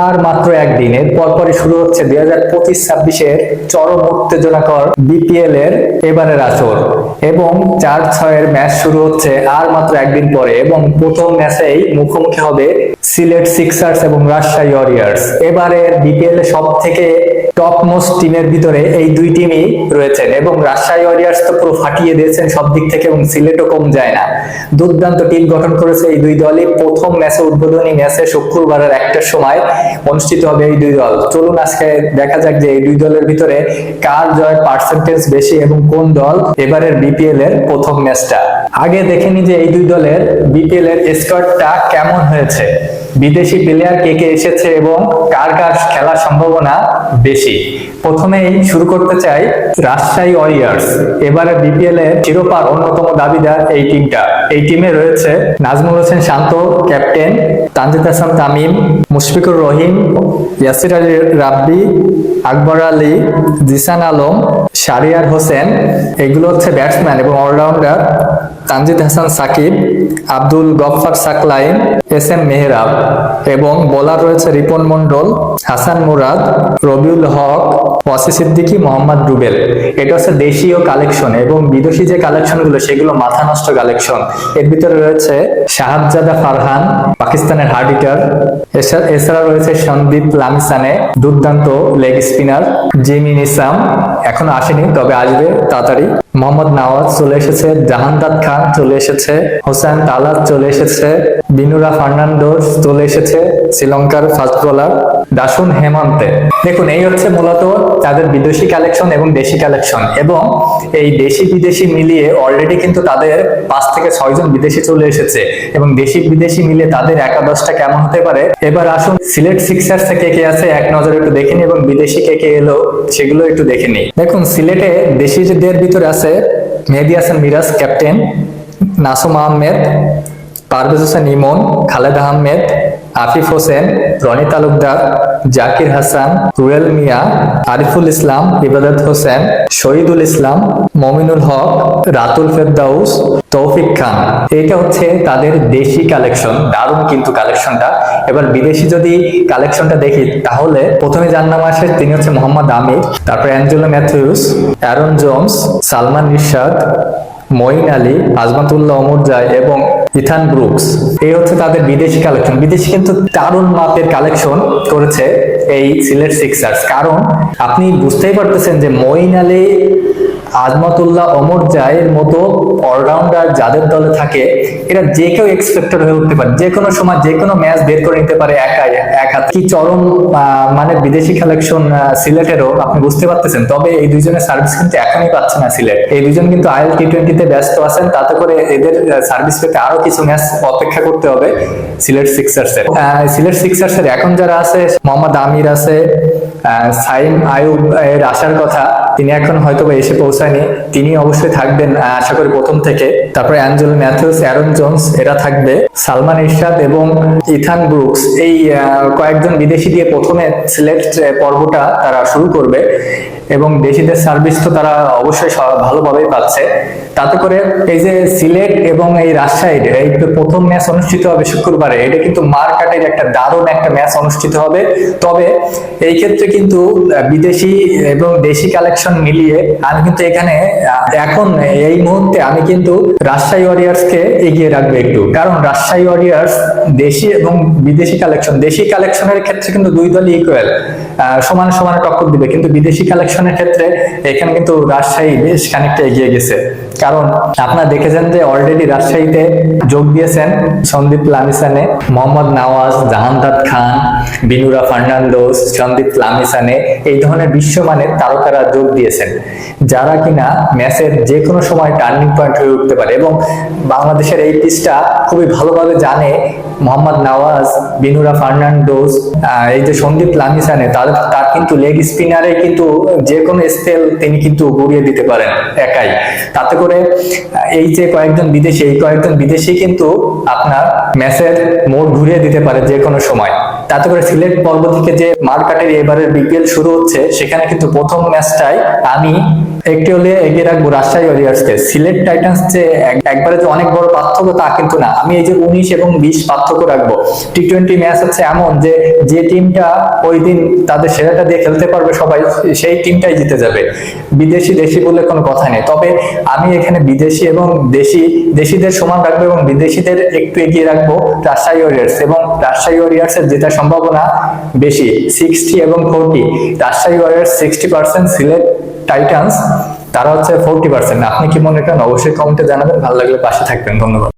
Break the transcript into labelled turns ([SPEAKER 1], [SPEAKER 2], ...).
[SPEAKER 1] আর মাত্র একদিন, এর পরপরই শুরু হচ্ছে 2025-26-এর চরম উত্তেজনাকর বিপিএল এর এবারের আসর এবং 4-6-এর ম্যাচ শুরু হচ্ছে আর মাত্র একদিন পরে এবং প্রথম ম্যাচেই মুখোমুখি হবে সিলেট সিক্সার্স এবং রাজশাহী ওয়ারিয়র্স। এবারের বিপিএল এর সব থেকে টপ মোস্ট টিমের ভিতরে এই দুই টিমই রয়েছেন এবং রাজশাহী ওয়ারিয়র্স তো পুরো ফাটিয়ে দিয়েছেন সব দিক থেকে এবং সিলেটও কম যায় না। দুর্দান্ত টিম গঠন করেছে এই দুই দলই। প্রথম ম্যাচে, উদ্বোধনী ম্যাচে শুক্রবারের 1টার সময় অনুষ্ঠিত হবে এই দুই দল। চলুন আজকে দেখা যাক যে এই দুই দলের ভিতরে কার জয়ের পার্সেন্টেজ বেশি এবং কোন দল এবারের বিপিএল এর প্রথম ম্যাচটা। আগে দেখে নি যে এই দুই দলের বিপিএল এর স্কোয়াডটা কেমন হয়েছে, বিদেশি প্লেয়ার কে কে এসেছে এবং কার কার খেলার সম্ভাবনা বেশি। প্রথমেই শুরু করতে চাই রাজশাহী ওয়ারিয়র্স। এবারে বিপিএল এর শিরোপার অন্যতম দাবিদার এই টিমটা। এই টিমে রয়েছে নাজমুল হোসেন শান্ত ক্যাপ্টেন, তানজিদ হাসান তামিম, মুশফিকুর রহিম, ইয়াসির আলী রাব্বি, আকবর আলী, জিসান আলম, শাহরিয়ার হোসেন, এগুলো হচ্ছে ব্যাটসম্যান এবং all rounder. Tanzid Hasan Sakib, Abdul Gaffar Saqlain, S M Mehrab এবং বোলার রয়েছে রিপন মন্ডল, হাসান মুরাদ, রবিউল হক, ওয়াসি সিদ্দিকী, মোহাম্মদ রুবেল। এটা হচ্ছে দেশীয় কালেকশন এবং বিদেশি যে কালেকশন গুলো সেগুলো মাথা নষ্ট কালেকশন। এর ভিতরে রয়েছে শাহাবজাদা ফারহান, পাকিস্তানের হার্ড হিটার। এছাড়া রয়েছে সন্দীপ লামিসানে, দুর্দান্ত লেগ স্পিনার। জিমি নিসাম এখনো আসেনি, তবে আসবে তাড়াতাড়ি। মোহাম্মদ নওয়াজ চলে এসেছে, জাহানদাদ খান চলে এসেছে, হোসেন তালাত চলে এসেছে, বিনুরা ফার্নান্ডোস চলে এসেছে, শ্রীলঙ্কার ফাস্ট বোলার দাসুন হেমন্তে। দেখুন, এই হচ্ছে মূলত তাদের বিদেশি কালেকশন এবং দেশি কালেকশন এবং এই দেশি বিদেশি মিলিয়ে অলরেডি কিন্তু তাদের 5 থেকে 6 জন বিদেশি চলে এসেছে এবং দেশি বিদেশি মিলে তাদের একাদশটা কেমন হতে পারে। এবার আসুন সিলেট সিক্সার্স থেকে কে আছে এক নজরে একটু দেখে নি এবং বিদেশি কে কে এলো সেগুলো একটু দেখে নি। দেখুন, সিলেটে দেশিদের ভিতরে আছে মেহেদী হাসান মিরাজ ক্যাপ্টেন, নাসুম আহমেদ, পারভেজ হোসেন ইমন, খালেদ আহমেদ, আফিফ হোসেন, রনি তালুকদার, জাকির হাসান, রুয়েল মিয়া, আরিফুল ইসলাম, ইবাদত হোসেন, শহীদুল ইসলাম, মমিনুল হক, রাতুল ফেরদাউস, তৌফিক খান। এটা হচ্ছে তাদের দেশি কালেকশন। দারুণ কিন্তু কালেকশনটা। এবার বিদেশি যদি কালেকশনটা দেখি তাহলে প্রথমে যার নাম আসে তিনি হচ্ছে মোহাম্মদ আমির, তারপর অ্যাঞ্জেলো ম্যাথিউস, অ্যারন জোন্স, সালমান ইরশাদ, মঈন আলী, আজমাতুল্লাহ অমরজাই এবং ইথান ব্রুকস। এই হচ্ছে তাদের বিদেশি কালেকশন। বিদেশি কিন্তু দারুণ মাপের কালেকশন করেছে এই সিলেট সিক্সার্স। কারণ আপনি বুঝতেই পারতেছেন যে মঈন আলী, আজমাতুল্লাহ অমরজাইয়ের মতো অলরাউন্ডার যাদের দলে থাকে এরা যে কেউ এক্সপেক্টেড হয়ে উঠতে পারে, যে কোনো সময় যে কোনো ম্যাচ বের করে নিতে পারে একাই এক হাতে। কি চরম মানে বিদেশি কালেকশন সিলেটেরও, আপনি বুঝতে পারতেছেন। তবে এই দুইজনের সার্ভিস কিন্তু এখনই পাচ্ছে না সিলেট। এই দুইজন কিন্তু আইএল টি20 তে ব্যস্ত আছেন, তাতে করে এদের সার্ভিস পেতে আরো কিছু ম্যাচ অপেক্ষা করতে হবে সিলেট সিক্সার্সের। সিলেট সিক্সার্সের এখন যারা আছে, মোহাম্মদ আমির আছে, সাইম আয়ুব এর আসার কথা, তিনি এখন হয়তো এসে পৌঁছায়নি, তিনি অবশ্যই থাকবেন আশা করি প্রথম থেকে। তারপরে অ্যাঞ্জেলো ম্যাথিউস, অ্যারন জোন্স এরা থাকবে, সালমান ইরশাদ এবং ইথান ব্রুকস। এই কয়েকজন বিদেশি দিয়ে প্রথমে সিলেট পর্বটা তারা শুরু করবে এবং দেশিদের সার্ভিস তো তারা অবশ্যই ভালোভাবেই পাচ্ছে। তাতে করে এই যে সিলেট এবং এই রাজশাহীর এই প্রথম ম্যাচ অনুষ্ঠিত হবে শুক্রবারে, এটা কিন্তু মারকাটের একটা দারুণ একটা ম্যাচ অনুষ্ঠিত হবে। তবে এই ক্ষেত্রে কিন্তু বিদেশি এবং দেশি কালেকশন মিলিয়ে আমি কিন্তু এখানে এখন এই মুহূর্তে আমি কিন্তু রাজশাহী ওয়ারিয়র্সকে এগিয়ে রাখবো একটু। কারণ রাজশাহী ওয়ারিয়র্স দেশি এবং বিদেশি কালেকশন, দেশি কালেকশনের ক্ষেত্রে কিন্তু দুই দলই ইকুয়াল, সমান সমান টক্কর দিবে। কিন্তু বিদেশি কালেকশনের ক্ষেত্রে এখানে কিন্তু রাজশাহী বেশ খানিকটা এগিয়ে গেছে। কারণ আপনারা দেখেছেন যে অলরেডি রাজশাহীতে যোগ দিয়েছেন সন্দীপ লামিসানে, মোহাম্মদ নওয়াজ, জাহানদাদ খান, বিনুরা ফার্নান্ডোস, সন্দীপ লামিসানে, এই ধরনের বিশ্বমানের তারকারা যোগ দিয়েছেন, যারা কিনা ম্যাচের যে কোনো সময় টার্নিং পয়েন্ট হয়ে উঠতে পারে। এবং বাংলাদেশের এই পিচটা খুবই ভালোভাবে জানে মোহাম্মদ নওয়াজ, বিনুরা ফার্নান্ডোস, এই যে সন্দীপ লামিসানে, তার কিন্তু লেগ স্পিনারে কিন্তু যে কোনো স্পেল তিনি কিন্তু গড়িয়ে দিতে পারেন একাই। তাতে করে এই যে কয়েকজন বিদেশি কিন্তু আপনার ম্যাচের মোড় ঘুরিয়ে দিতে পারে যে কোনো সময়। তাতে করে সিলেট পর্ব থেকে যে মারকাটের এবারের বিপিএল শুরু হচ্ছে, সেখানে কিন্তু প্রথম ম্যাচটাই আমি একটি হলে এগিয়ে রাখবো রাজশাহী ওয়ারিয়র্সকে। সিলেট টাইটান্স যে একবারে যে অনেক বড় পার্থক্য তা কিন্তু না, আমি এই যে 19 এবং 20 পার্থক্য রাখবো। টি-20 ম্যাচ হচ্ছে এমন যে যে টিমটা ওই দিন তাদের সেরাটা দিয়ে খেলতে পারবে সবাই, সেই টিমটাই জিতে যাবে। বিদেশি দেশি বলে কোনো কথা নেই। তবে আমি এখানে বিদেশি এবং দেশিদের সমান রাখবো এবং বিদেশিদের একটু এগিয়ে রাখবো রাজশাহী ওয়ারিয়র্স, এবং রাজশাহী ওয়ারিয়র্সের জেতার সম্ভাবনা বেশি 60 এবং 40। রাজশাহী ওয়ারিয়র্স 60%, সিলেট টাইটান্স তারা হচ্ছে 40%। আপনি কি মনে করেন অবশ্যই কমেন্টে জানাবেন। ভালো লাগলে পাশে থাকবেন। ধন্যবাদ।